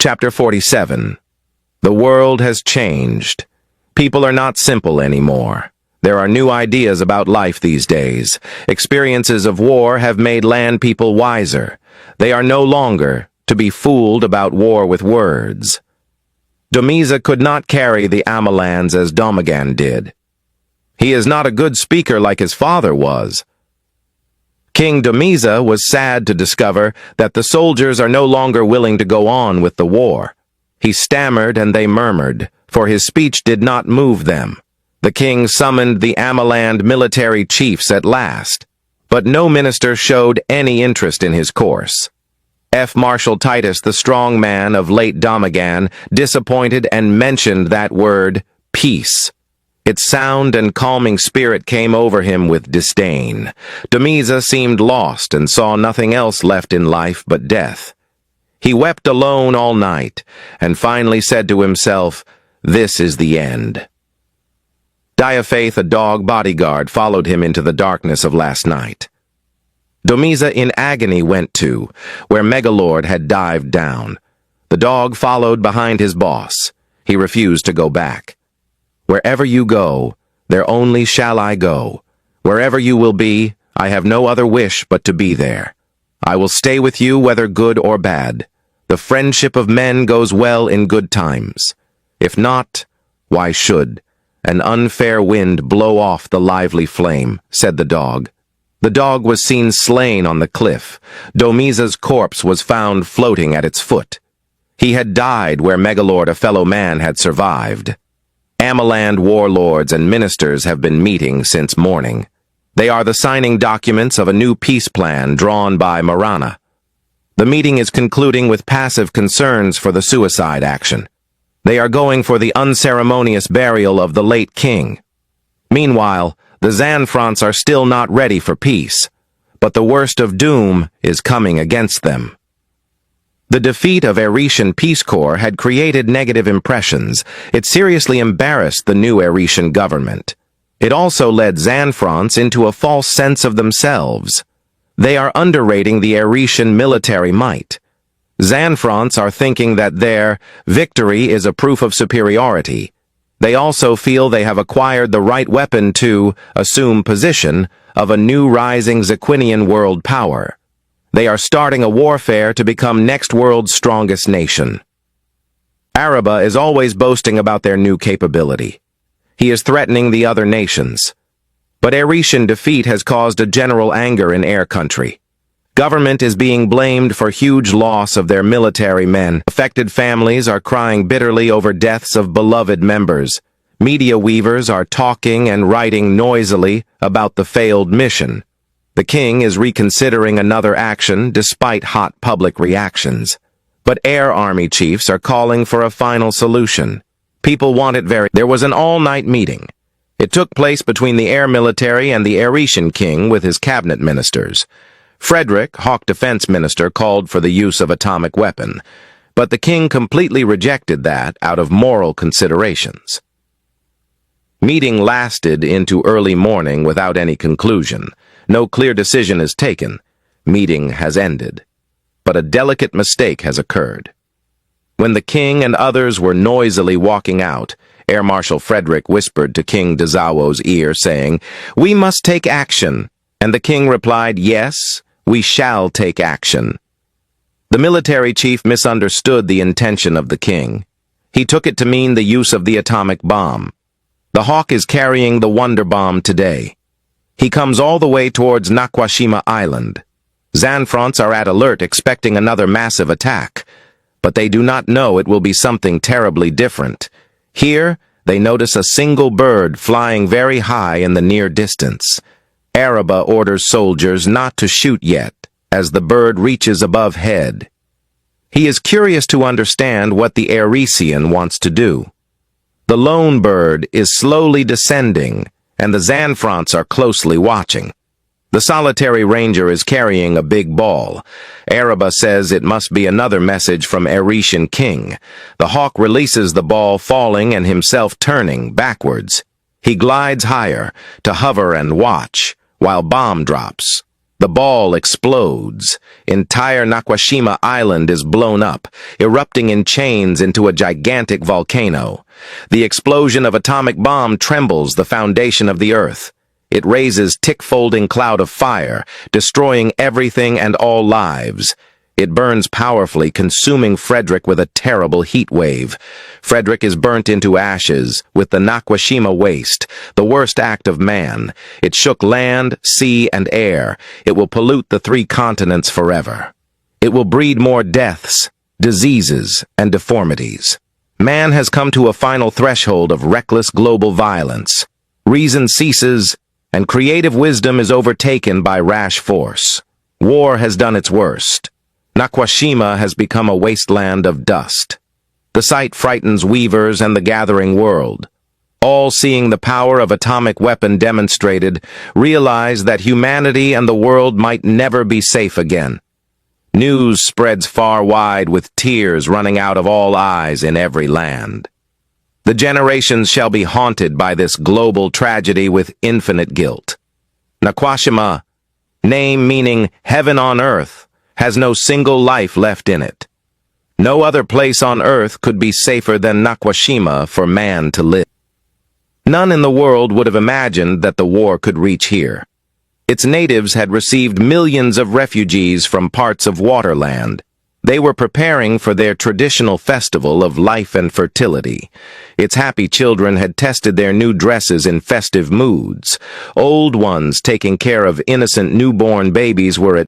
Chapter 47. The world has changed. People are not simple anymore. There are new ideas about life these days. Experiences of war have made land people wiser. They are no longer to be fooled about war with words. Domeza could not carry the Amalans as Domagan did. He is not a good speaker like his father was. King Domeza was sad to discover that the soldiers are no longer willing to go on with the war. He stammered and they murmured, for his speech did not move them. The king summoned the Amaland military chiefs at last, but no minister showed any interest in his course. Marshal Titus, the strong man of late Domagan, disappointed and mentioned that word, peace. Its sound and calming spirit came over him with disdain. Domeza seemed lost and saw nothing else left in life but death. He wept alone all night, and finally said to himself, "This is the end." Diafaith, a dog bodyguard, followed him into the darkness of last night. Domeza in agony went to where Megalord had dived down. The dog followed behind his boss. He refused to go back. "Wherever you go, there only shall I go. Wherever you will be, I have no other wish but to be there. I will stay with you whether good or bad. The friendship of men goes well in good times. If not, why should an unfair wind blow off the lively flame?" said the dog. The dog was seen slain on the cliff. Domeza's corpse was found floating at its foot. He had died where Megalord, a fellow man, had survived. Amaland warlords and ministers have been meeting since morning. They are the signing documents of a new peace plan drawn by Marana. The meeting is concluding with passive concerns for the suicide action. They are going for the unceremonious burial of the late king. Meanwhile, the Zanfronts are still not ready for peace, but the worst of doom is coming against them. The defeat of Eretan Peace Corps had created negative impressions. It seriously embarrassed the new Eretan government. It also led Zanfronts into a false sense of themselves. They are underrating the Eretan military might. Zanfronts are thinking that their victory is a proof of superiority. They also feel they have acquired the right weapon to assume position of a new rising Zequinian world power. They are starting a warfare to become next world's strongest nation. Araba is always boasting about their new capability. He is threatening the other nations. But Eretan defeat has caused a general anger in Air Country. Government is being blamed for huge loss of their military men. Affected families are crying bitterly over deaths of beloved members. Media weavers are talking and writing noisily about the failed mission. The king is reconsidering another action despite hot public reactions. But Air Army chiefs are calling for a final solution. People want it very... There was an all-night meeting. It took place between the air military and the Eretan king with his cabinet ministers. Frederick, Hawk Defense Minister, called for the use of atomic weapon, but the king completely rejected that out of moral considerations. Meeting lasted into early morning without any conclusion. No clear decision is taken. Meeting has ended. But a delicate mistake has occurred. When the king and others were noisily walking out, Air Marshal Frederick whispered to King Dezawo's ear, saying, "We must take action." And the king replied, "Yes, we shall take action." The military chief misunderstood the intention of the king. He took it to mean the use of the atomic bomb. The Hawk is carrying the Wonder Bomb today. He comes all the way towards Nakwashima Island. Zanfronts are at alert, expecting another massive attack. But they do not know it will be something terribly different. Here, they notice a single bird flying very high in the near distance. Araba orders soldiers not to shoot yet, as the bird reaches above head. He is curious to understand what the Eretan wants to do. The lone bird is slowly descending, and the Zanfronts are closely watching. The solitary ranger is carrying a big ball. Araba says it must be another message from Eretan king. The hawk releases the ball, falling and himself turning backwards. He glides higher, to hover and watch, while bomb drops. The ball explodes. Entire Nakwashima Island is blown up, erupting in chains into a gigantic volcano. The explosion of atomic bomb trembles the foundation of the earth. It raises tick-folding cloud of fire, destroying everything and all lives. It burns powerfully, consuming Frederick with a terrible heat wave. Frederick is burnt into ashes, with the Nakwashima waste, the worst act of man. It shook land, sea, and air. It will pollute the 3 continents forever. It will breed more deaths, diseases, and deformities. Man has come to a final threshold of reckless global violence. Reason ceases, and creative wisdom is overtaken by rash force. War has done its worst. Nakwashima has become a wasteland of dust. The sight frightens weavers and the gathering world. All seeing the power of atomic weapon demonstrated, realize that humanity and the world might never be safe again. News spreads far wide with tears running out of all eyes in every land. The generations shall be haunted by this global tragedy with infinite guilt. Nakwashima, name meaning heaven on earth, has no single life left in it. No other place on earth could be safer than Nakwashima for man to live. None in the world would have imagined that the war could reach here. Its natives had received millions of refugees from parts of waterland. They were preparing for their traditional festival of life and fertility. Its happy children had tested their new dresses in festive moods. Old ones taking care of innocent newborn babies were at